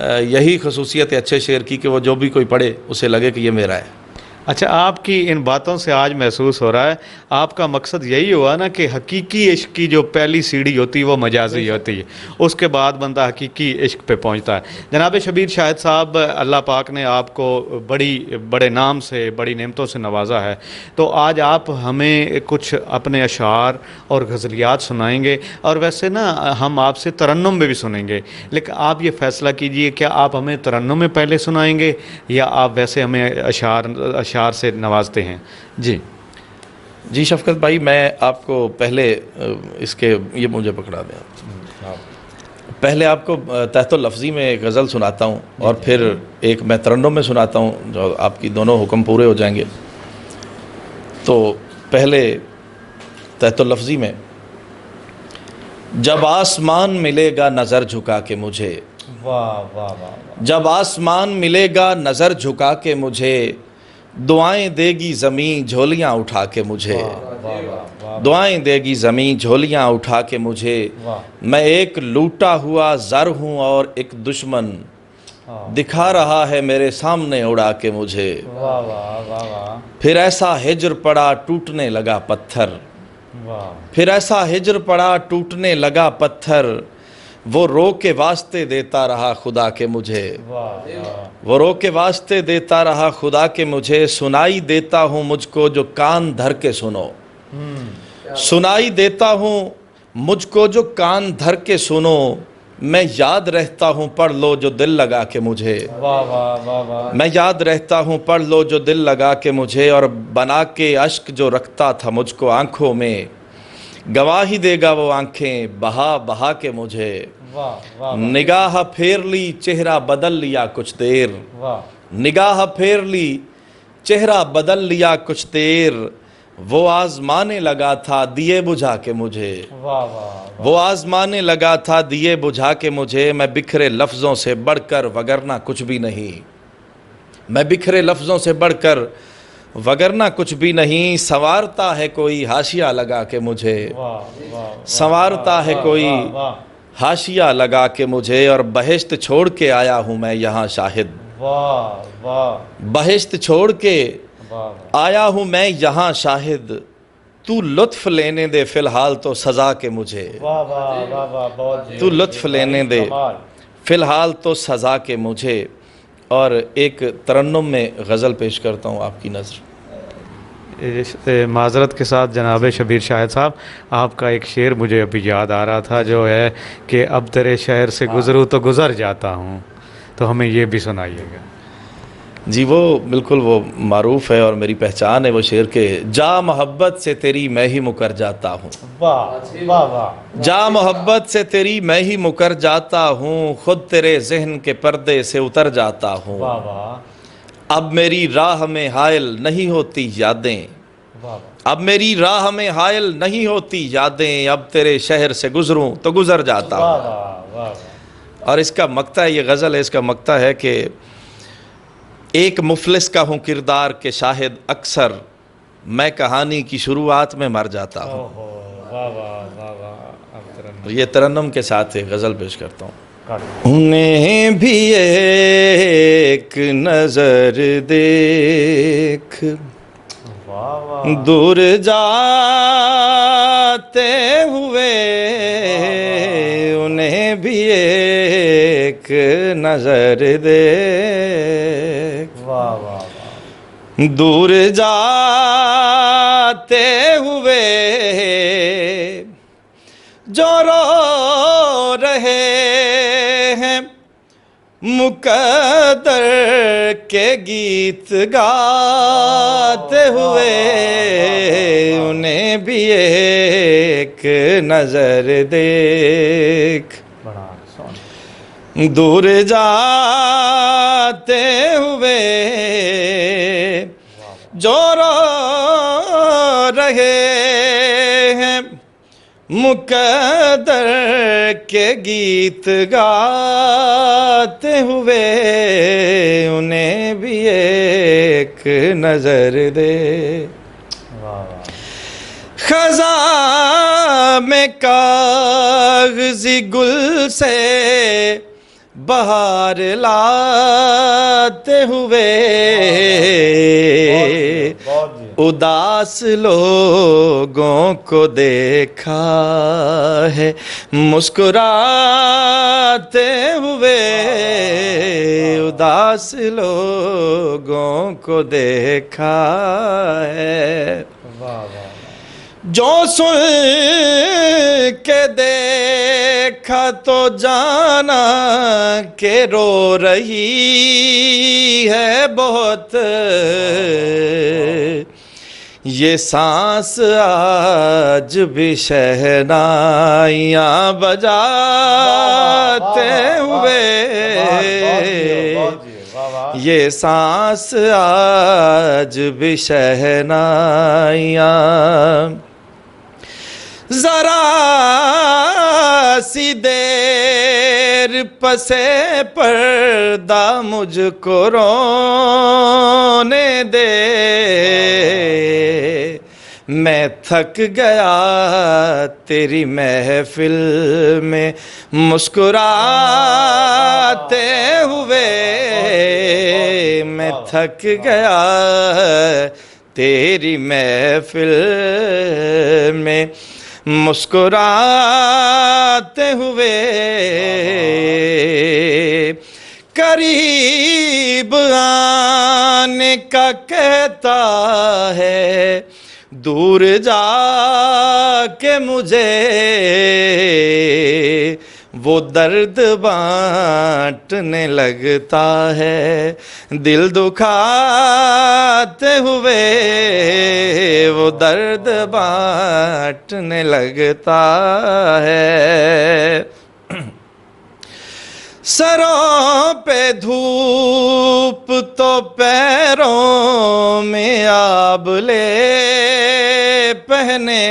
یہی خصوصیت ہے اچھے شعر کی کہ وہ جو بھی کوئی پڑھے اسے لگے کہ یہ میرا ہے۔ اچھا، آپ کی ان باتوں سے آج محسوس ہو رہا ہے آپ کا مقصد یہی ہوا نا کہ حقیقی عشق کی جو پہلی سیڑھی ہوتی ہے وہ مجازی ہوتی ہے، اس کے بعد بندہ حقیقی عشق پہ پہنچتا ہے۔ جناب شبیر شاہد صاحب، اللہ پاک نے آپ کو بڑے نام سے، بڑی نعمتوں سے نوازا ہے، تو آج آپ ہمیں کچھ اپنے اشعار اور غزلیات سنائیں گے، اور ویسے نا ہم آپ سے ترنم میں بھی سنیں گے، لیکن آپ یہ فیصلہ کیجئے کیا آپ ہمیں ترنم میں پہلے سنائیں گے یا آپ ویسے ہمیں اشعار سے نوازتے ہیں؟ جی شفقت بھائی، میں آپ کو پہلے اس کے یہ مجھے پکڑا دیں، پہلے آپ کو تحت اللفظی میں ایک غزل سناتا ہوں اور پھر ایک میں ترنم میں سناتا ہوں، جو آپ کی دونوں حکم پورے ہو جائیں گے۔ تو پہلے تحت اللفظی میں: جب آسمان ملے گا نظر جھکا کے مجھے، واہ واہ واہ، جب آسمان ملے گا نظر جھکا کے مجھے، دعائیں دے گی زمین جھولیاں اٹھا کے مجھے، دعائیں دے گی زمین جھولیاں اٹھا کے مجھے، میں ایک لوٹا ہوا زر ہوں اور ایک دشمن دکھا رہا ہے میرے سامنے اڑا کے مجھے، پھر ایسا ہجر پڑا ٹوٹنے لگا پتھر، پھر ایسا ہجر پڑا ٹوٹنے لگا پتھر، وہ رو کے واسطے دیتا رہا خدا کے مجھے، وہ رو کے واسطے دیتا رہا خدا کے مجھے، سنائی دیتا ہوں مجھ کو جو کان دھر کے سنو، سنائی دیتا ہوں مجھ کو جو کان دھر کے سنو، میں یاد رہتا ہوں پڑھ لو جو دل لگا کے مجھے، میں یاد رہتا ہوں پڑھ لو جو دل لگا کے مجھے، اور بنا کے اشک جو رکھتا تھا مجھ کو آنکھوں میں، گواہی دے گا وہ آنکھیں بہا بہا کے مجھے، نگاہ پھیر لی چہرہ بدل لیا کچھ دیر، نگاہ پھیر لی چہرہ بدل لیا کچھ دیر، وہ آزمانے لگا تھا دیے بجھا کے مجھے، وہ آزمانے لگا تھا دیے بجھا کے مجھے، میں بکھرے لفظوں سے بڑھ کر وگرنہ کچھ بھی نہیں، میں بکھرے لفظوں سے بڑھ کر وگرنہ کچھ بھی نہیں، سنوارتا ہے کوئی حاشیہ لگا کے مجھے، سنوارتا ہے کوئی حاشیہ لگا کے مجھے، اور بہشت چھوڑ کے آیا ہوں میں یہاں شاہد، بہشت چھوڑ کے آیا ہوں میں یہاں شاہد، تو لطف لینے دے فی الحال تو سزا کے مجھے، تو لطف لینے دے فی الحال تو سزا کے مجھے۔ اور ایک ترنم میں غزل پیش کرتا ہوں آپ کی نظر۔ معذرت کے ساتھ جناب شبیر شاہد صاحب، آپ کا ایک شعر مجھے ابھی یاد آ رہا تھا، جو ہے کہ اب تیرے شہر سے گزروں تو گزر جاتا ہوں، تو ہمیں یہ بھی سنائیے گا۔ جی وہ بالکل وہ معروف ہے اور میری پہچان ہے وہ شعر کے: جا محبت سے تیری میں ہی مکر جاتا ہوں، جا محبت سے تیری میں ہی مکر جاتا ہوں، خود تیرے ذہن کے پردے سے اتر جاتا ہوں، اب میری راہ میں حائل نہیں ہوتی یادیں، اب میری راہ میں حائل نہیں ہوتی یادیں، اب تیرے شہر سے گزروں تو گزر جاتا ہوں۔ اور اس کا مقطع، یہ غزل ہے، اس کا مقطع ہے کہ ایک مفلس کا ہوں کردار کے شاہد اکثر، میں کہانی کی شروعات میں مر جاتا ہوں۔ یہ ترنم کے ساتھ ایک غزل پیش کرتا ہوں۔ انہیں بھی ایک نظر دیکھ دور جاتے ہوئے، انہیں بھی ایک نظر دیکھ دور جاتے ہوئے، جو رو رہے ہیں مقدر کے گیت گاتے ہوئے، انہیں بھی ایک نظر دیکھ دور جاتے ہوئے، جو رو رہے ہیں مقدر کے گیت گاتے ہوئے، انہیں بھی ایک نظر دے۔ خزاں میں کاغذی گل سے بہار لاتے ہوئے اداس لوگوں کو دیکھا ہے، مسکراتے ہوئے اداس لوگوں کو دیکھا ہے، جو سن کے دیکھا تو جانا کہ رو رہی ہے بہت، یہ سانس آج بھی شہنائیاں بجاتے ہوئے، یہ سانس آج بھی شہنائیاں، ذرا سی دیر پسے پردہ مجھ کو رونے دے، میں تھک گیا تیری محفل میں مسکراتے ہوئے، میں تھک گیا تیری محفل میں مسکراتے ہوئے، قریب آنے کا کہتا ہے، دور جا کے مجھے وہ درد بانٹنے لگتا ہے، دل دکھاتے ہوئے وہ درد بانٹنے لگتا ہے، سروں پہ دھوپ تو پیروں میں آبلے پہنے،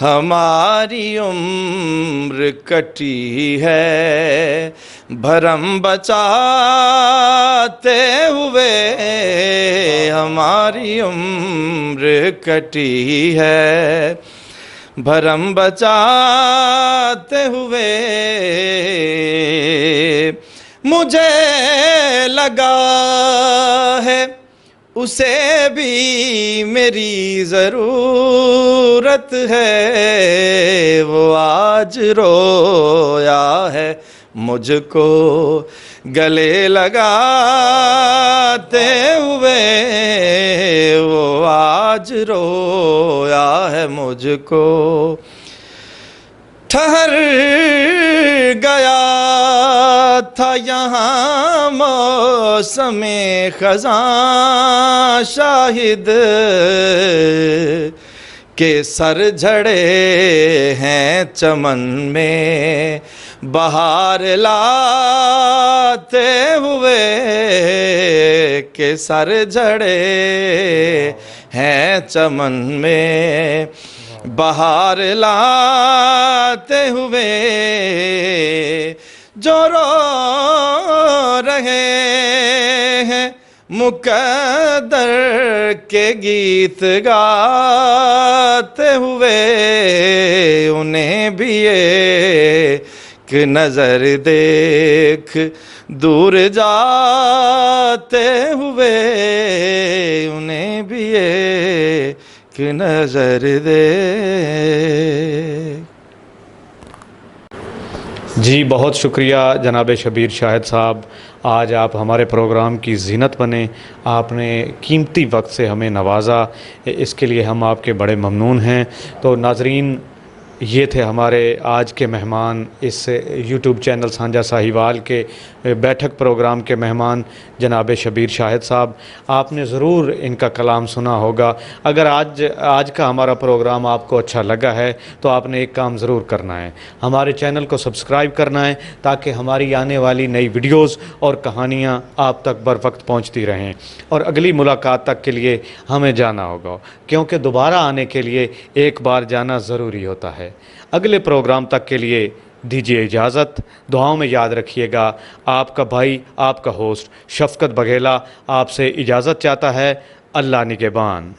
ہماری عمر کٹی ہے بھرم بچاتے ہوئے، ہماری عمر کٹی ہے بھرم بچاتے ہوئے، مجھے لگا ہے اسے بھی میری ضرورت ہے، وہ آج رویا ہے مجھ کو گلے لگاتے ہوئے، وہ آج رویا ہے مجھ کو، ٹھہر گیا تھا یہاں موسم خزاں شاہد، کہ سر جھڑے ہیں چمن میں بہار لاتے ہوئے، کہ سر جھڑے ہیں چمن میں بہار لاتے ہوئے، جو رو رہے ہیں مقدر کے گیت گاتے ہوئے، انہیں بھی ایک نظر دیکھ دور جاتے ہوئے، انہیں بھی ایک نظر دیکھ۔ جی بہت شکریہ جناب شبیر شاہد صاحب، آج آپ ہمارے پروگرام کی زینت بنے، آپ نے قیمتی وقت سے ہمیں نوازا، اس کے لیے ہم آپ کے بڑے ممنون ہیں۔ تو ناظرین، یہ تھے ہمارے آج کے مہمان، اس یوٹیوب چینل سانجا ساہیوال کے بیٹھک پروگرام کے مہمان جناب شبیر شاہد صاحب۔ آپ نے ضرور ان کا کلام سنا ہوگا۔ اگر آج کا ہمارا پروگرام آپ کو اچھا لگا ہے تو آپ نے ایک کام ضرور کرنا ہے، ہمارے چینل کو سبسکرائب کرنا ہے، تاکہ ہماری آنے والی نئی ویڈیوز اور کہانیاں آپ تک بر وقت پہنچتی رہیں، اور اگلی ملاقات تک کے لیے ہمیں جانا ہوگا، کیونکہ دوبارہ آنے کے لیے ایک بار جانا ضروری ہوتا ہے۔ اگلے پروگرام تک کے لیے دیجیے اجازت، دعاؤں میں یاد رکھیے گا۔ آپ کا بھائی، آپ کا ہوسٹ شفقت بگھیلا آپ سے اجازت چاہتا ہے۔ اللہ نگہبان۔